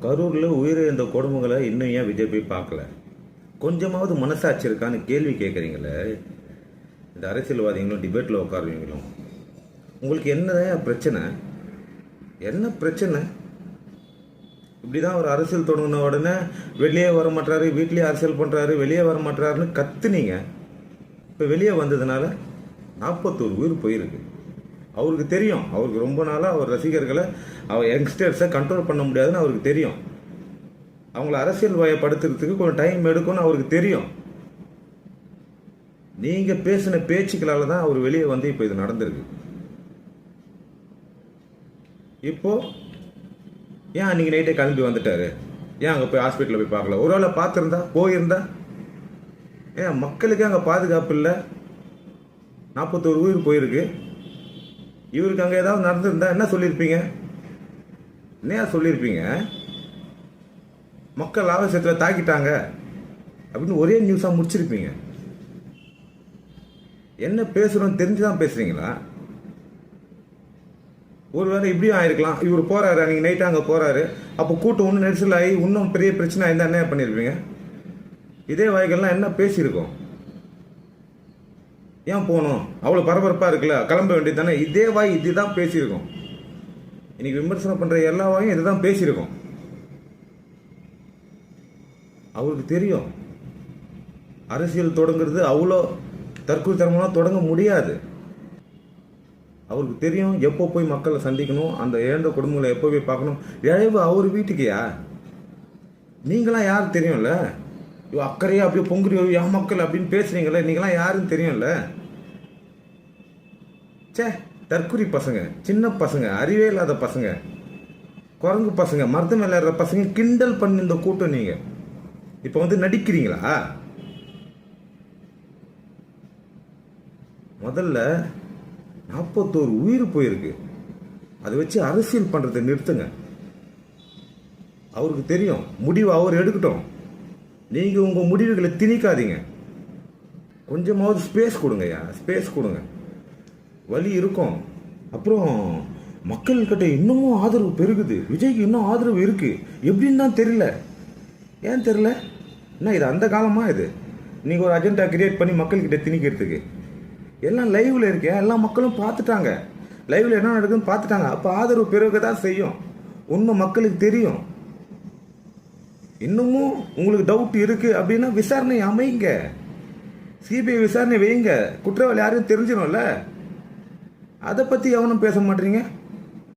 கரூரில் உயிரிழந்த குடும்பங்களை இன்னும் ஏன் விஜய் போய் பார்க்கல? கொஞ்சமாவது மனசாட்சி இருக்கான்னு கேள்வி கேட்குறீங்களே. இந்த அரசியல்வாதிகளும் டிபேட்டில் உட்காருவீங்களும் உங்களுக்கு என்னதான் பிரச்சனை? என்ன பிரச்சனை? இப்படி தான் ஒரு அரசியல் தொடங்கின உடனே வெளியே வர மாட்டாரு, வீட்லேயே அரசியல் பண்ணுறாரு, வெளியே வர மாட்டாருன்னு கத்துனீங்க. இப்போ வெளியே வந்ததுனால 41 உயிர் போயிருக்கு. அவருக்கு தெரியும், அவருக்கு ரொம்ப நாளாக அவர் ரசிகர்களை, அவர் யங்ஸ்டர்ஸை கண்ட்ரோல் பண்ண முடியாதுன்னு அவருக்கு தெரியும். அவங்கள அரசியல் வயப்படுத்துறதுக்கு கொஞ்சம் டைம் எடுக்கும்னு அவருக்கு தெரியும். நீங்கள் பேசின பேச்சுக்களால் தான் அவர் வெளியே வந்து இப்போ இது நடந்திருக்கு. இப்போ ஏன் அன்றைக்கி நைட்டே கிளம்பி வந்துட்டாரு? ஏன் அங்கே போய் ஹாஸ்பிட்டலில் போய் பார்க்கல? ஒரு வேளை பார்த்துருந்தா, போயிருந்தா, ஏன் மக்களுக்கு அங்கே பாதுகாப்பு இல்லை? 41 உயிர் போயிருக்கு. இவருக்கு அங்கே ஏதாவது நடந்திருந்தா என்ன சொல்லியிருப்பீங்க? என்ன சொல்லியிருப்பீங்க? மக்கள் ஆவேசத்தில் தாக்கிட்டாங்க அப்படின்னு ஒரே நியூஸாக முடிச்சிருப்பீங்க. என்ன பேசுகிறோன்னு தெரிஞ்சு தான் பேசுகிறீங்களா? ஒருவேளை இப்படியும் ஆயிருக்கலாம். இவர் போகிறாரு, அன்றைக்கி நைட்டு அங்கே போகிறாரு, அப்போ கூட்டம் ஒன்றும் நெரிசல் ஆகி இன்னும் பெரிய பிரச்சனை ஆயிருந்தால் என்ன பண்ணியிருப்பீங்க? இதே வாய்கள்லாம் என்ன பேசியிருக்கோம்? ஏன் போகணும்? அவ்வளோ பரபரப்பாக இருக்குல்ல, கிளம்ப வேண்டியது தானே. இதே வாய் இதுதான் பேசியிருக்கோம். இன்னைக்கு விமர்சனம் பண்ணுற எல்லா வாயும் இதுதான் பேசியிருக்கோம். அவருக்கு தெரியும் அரசியல் தொடங்குறது அவ்வளோ தற்கொலைத்தனமாக தொடங்க முடியாது. அவருக்கு தெரியும் எப்போ போய் மக்களை சந்திக்கணும், அந்த இழந்த குடும்பங்களை எப்போ போய் பார்க்கணும். இழவு அவர் வீட்டுக்கையா? நீங்களாம் யார் தெரியும்ல? அக்கறையா அப்படியே பொங்குறியோ என் மக்கள் அப்படின்னு பேசுறீங்களே, நீங்களாம் யாருன்னு தெரியும்ல? சே, தற்குறி பசங்க, சின்ன பசங்க, அறிவே இல்லாத பசங்க, குரங்கு பசங்க, மருத்துவம் விளையாடுற பசங்க கிண்டல் பண்ணி இந்த கூட்டம் நீங்க இப்போ வந்து நடிக்கிறீங்களா? முதல்ல 41 உயிர் போயிருக்கு. அதை வச்சு அரசியல் பண்றதை நிறுத்துங்க. அவருக்கு தெரியும், முடிவு அவர் எடுக்கட்டும். நீங்க உங்க முடிவுகளை திணிக்காதீங்க. கொஞ்சமாவது ஸ்பேஸ் கொடுங்கய்யா, ஸ்பேஸ் கொடுங்க. வலி இருக்கும். அப்புறம் மக்கள்கிட்ட இன்னமும் ஆதரவு பெருகுது. விஜய்க்கு இன்னும் ஆதரவு இருக்கு. எப்படின்னு தான் தெரியல. ஏன் தெரியல? என்ன இது அந்த காலமா? இது நீங்க ஒரு அஜெண்டா கிரியேட் பண்ணி மக்கள்கிட்ட திணிக்கிறதுக்கு. எல்லாம் லைவ்ல இருக்கேன், எல்லா மக்களும் பார்த்துட்டாங்க. லைவ்ல என்ன நடக்குதுன்னு பார்த்துட்டாங்க. அப்போ ஆதரவு பெருக தான் செய்யும். உண்மை மக்களுக்கு தெரியும். இன்னமும் உங்களுக்கு டவுட் இருக்கு அப்படின்னா விசாரணை அமைங்க, சிபிஐ விசாரணை வைங்க. குற்றவாளி யாரும் தெரிஞ்சிடும்ல. அதை பற்றி எவனும் பேச மாட்டீங்க.